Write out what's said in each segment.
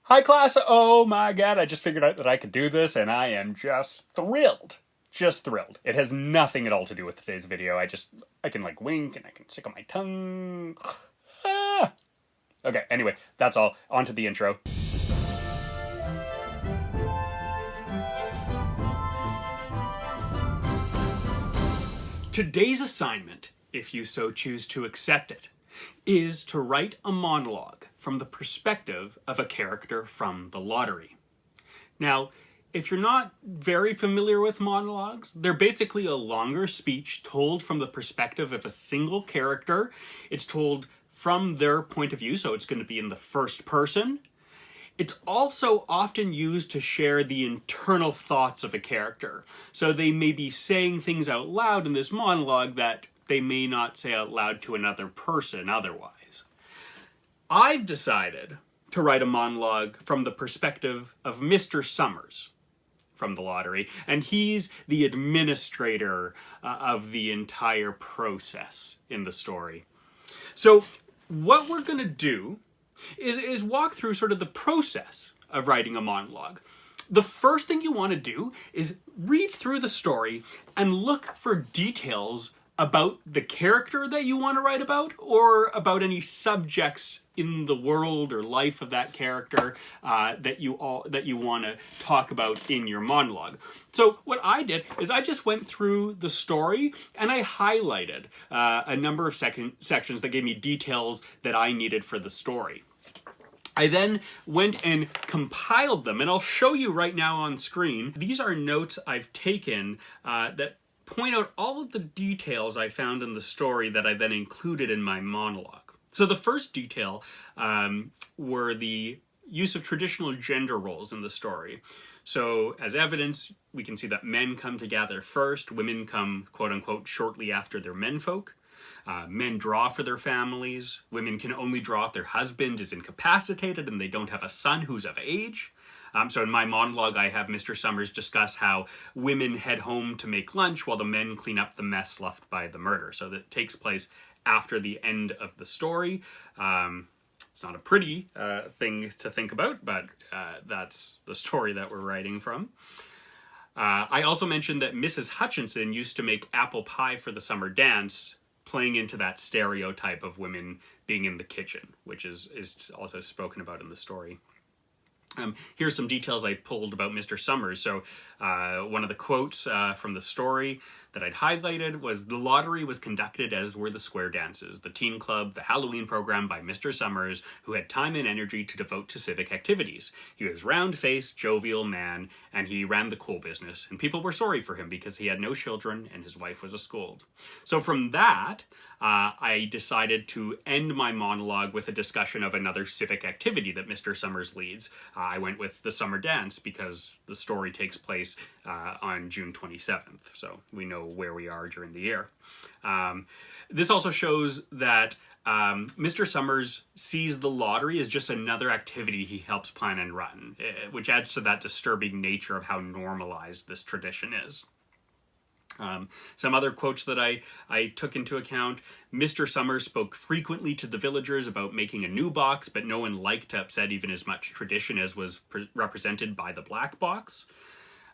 Hi class, oh my god, I just figured out that I could do this and I am just thrilled. Just thrilled. It has nothing at all to do with today's video. I can like wink and I can stick on my tongue. Ah. Okay, anyway, that's all. On to the intro. Today's assignment, if you so choose to accept it, is to write a monologue from the perspective of a character from The Lottery. Now, if you're not very familiar with monologues, they're basically a longer speech told from the perspective of a single character. It's told from their point of view, so it's going to be in the first person. It's also often used to share the internal thoughts of a character. So they may be saying things out loud in this monologue that they may not say out loud to another person otherwise. I've decided to write a monologue from the perspective of Mr. Summers from The Lottery, and he's the administrator of the entire process in the story. So what we're going to do is walk through sort of the process of writing a monologue. The first thing you want to do is read through the story and look for details about the character that you want to write about, or about any subjects in the world or life of that character that you want to talk about in your monologue. So what I did is I just went through the story and I highlighted a number of sections that gave me details that I needed for the story. I then went and compiled them, and I'll show you right now on screen. These are notes I've taken that point out all of the details I found in the story that I then included in my monologue. So the first detail were the use of traditional gender roles in the story. So as evidence, we can see that men come to gather first, women come, quote unquote, shortly after their menfolk. Men draw for their families. Women can only draw if their husband is incapacitated and they don't have a son who's of age. So in my monologue, I have Mr. Summers discuss how women head home to make lunch while the men clean up the mess left by the murder. So that takes place after the end of the story. It's not a pretty thing to think about, but that's the story that we're writing from. I also mentioned that Mrs. Hutchinson used to make apple pie for the summer dance, playing into that stereotype of women being in the kitchen, which is also spoken about in the story. Here's some details I pulled about Mr. Summers. So one of the quotes from the story that I'd highlighted was, "The lottery was conducted as were the square dances, the teen club, the Halloween program by Mr. Summers, who had time and energy to devote to civic activities. He was round-faced, jovial man, and he ran the coal business, and people were sorry for him because he had no children and his wife was a scold." So from that, I decided to end my monologue with a discussion of another civic activity that Mr. Summers leads. I went with the summer dance because the story takes place on June 27th, so we know where we are during the year. This also shows that Mr. Summers sees the lottery as just another activity he helps plan and run, which adds to that disturbing nature of how normalized this tradition is. Some other quotes that I took into account: Mr. Summers spoke frequently to the villagers about making a new box, but no one liked to upset even as much tradition as was represented by the black box.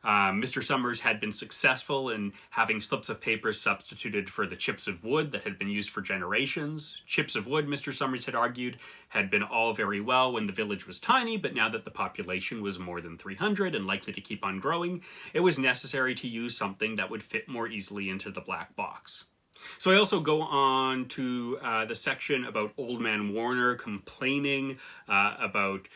Mr. Summers had been successful in having slips of paper substituted for the chips of wood that had been used for generations. Chips of wood, Mr. Summers had argued, had been all very well when the village was tiny, but now that the population was more than 300 and likely to keep on growing, it was necessary to use something that would fit more easily into the black box. So I also go on to the section about Old Man Warner complaining about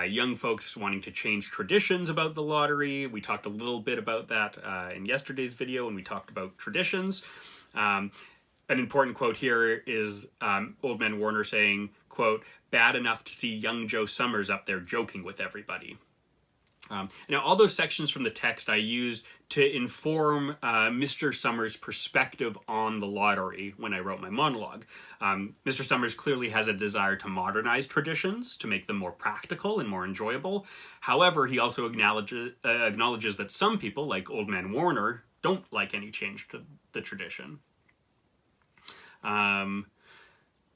young folks wanting to change traditions about the lottery. We talked a little bit about that in yesterday's video when we talked about traditions. An important quote here is Old Man Warner saying, quote, "Bad enough to see young Joe Summers up there joking with everybody." Now, all those sections from the text I used to inform Mr. Summers' perspective on the lottery when I wrote my monologue. Mr. Summers clearly has a desire to modernize traditions, to make them more practical and more enjoyable. However, he also acknowledges that some people, like Old Man Warner, don't like any change to the tradition.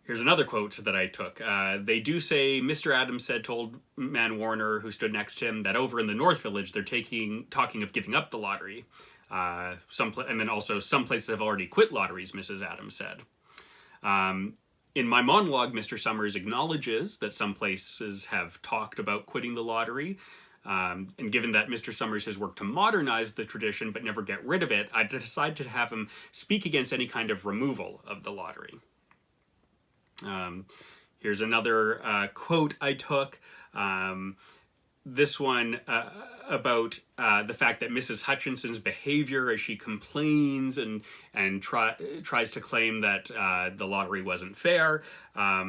Here's another quote that I took. They do say Mr. Adams told Man Warner, who stood next to him, that over in the North Village they're talking of giving up the lottery. And then also some places have already quit lotteries, Mrs. Adams said. In my monologue, Mr. Summers acknowledges that some places have talked about quitting the lottery. And given that Mr. Summers has worked to modernize the tradition but never get rid of it, I decided to have him speak against any kind of removal of the lottery. Here's another quote I took. This one about the fact that Mrs. Hutchinson's behavior as she complains and tries to claim that the lottery wasn't fair.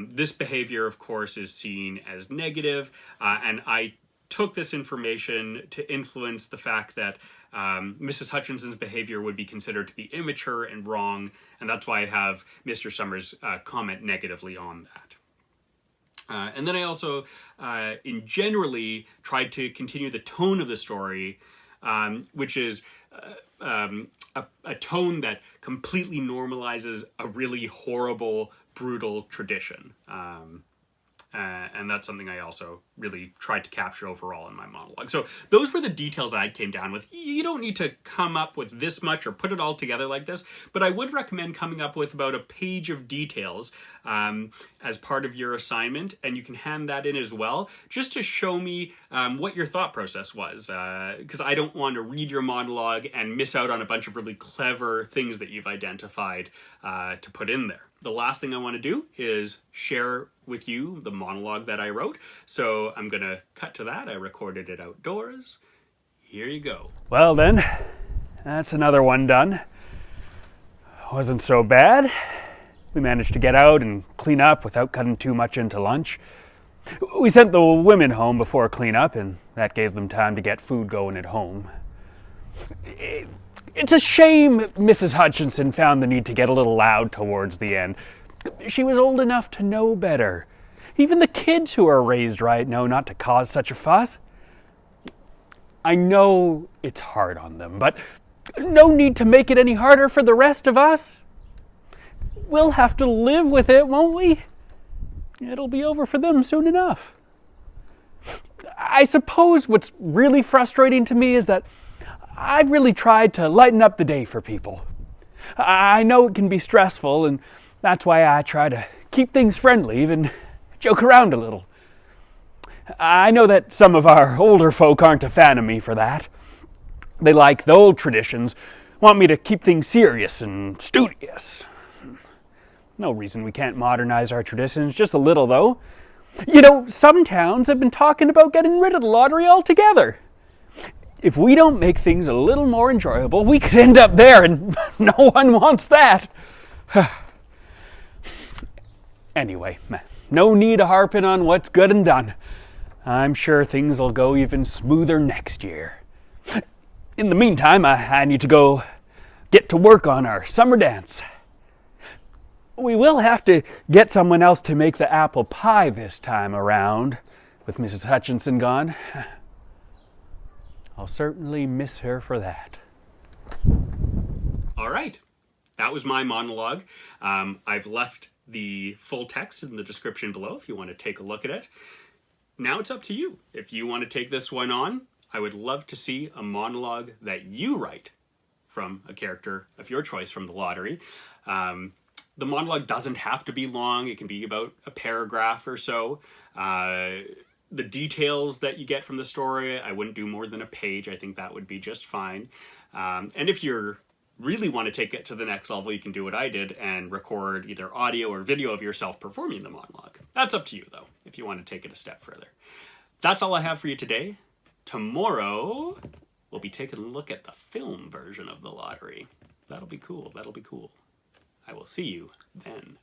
This behavior, of course, is seen as negative, and I took this information to influence the fact that Mrs. Hutchinson's behavior would be considered to be immature and wrong, and that's why I have Mr. Summers comment negatively on that. And then I also, generally, tried to continue the tone of the story, which is a tone that completely normalizes a really horrible, brutal tradition. And that's something I also really tried to capture overall in my monologue. So those were the details I came down with. You don't need to come up with this much or put it all together like this, but I would recommend coming up with about a page of details as part of your assignment, and you can hand that in as well, just to show me what your thought process was, because I don't want to read your monologue and miss out on a bunch of really clever things that you've identified to put in there. The last thing I want to do is share with you the monologue that I wrote. So I'm going to cut to that. I recorded it outdoors. Here you go. Well then, that's another one done. Wasn't so bad. We managed to get out and clean up without cutting too much into lunch. We sent the women home before cleanup, and that gave them time to get food going at home. It's a shame Mrs. Hutchinson found the need to get a little loud towards the end. She was old enough to know better. Even the kids who are raised right know not to cause such a fuss. I know it's hard on them, but no need to make it any harder for the rest of us. We'll have to live with it, won't we? It'll be over for them soon enough. I suppose what's really frustrating to me is that I've really tried to lighten up the day for people. I know it can be stressful, and that's why I try to keep things friendly, even joke around a little. I know that some of our older folk aren't a fan of me for that. They like the old traditions, want me to keep things serious and studious. No reason we can't modernize our traditions, just a little though. You know, some towns have been talking about getting rid of the lottery altogether. If we don't make things a little more enjoyable, we could end up there, and no one wants that. Anyway, no need of harping on what's good and done. I'm sure things will go even smoother next year. In the meantime, I need to go get to work on our summer dance. We will have to get someone else to make the apple pie this time around, with Mrs. Hutchinson gone. I'll certainly miss her for that. All right. That was my monologue. I've left the full text in the description below if you want to take a look at it. Now it's up to you. If you want to take this one on, I would love to see a monologue that you write from a character of your choice from the lottery. The monologue doesn't have to be long. It can be about a paragraph or so. The details that you get from the story, I wouldn't do more than a page. I think that would be just fine. And if you really want to take it to the next level, you can do what I did and record either audio or video of yourself performing the monologue. That's up to you, though, if you want to take it a step further. That's all I have for you today. Tomorrow, we'll be taking a look at the film version of the lottery. That'll be cool. That'll be cool. I will see you then.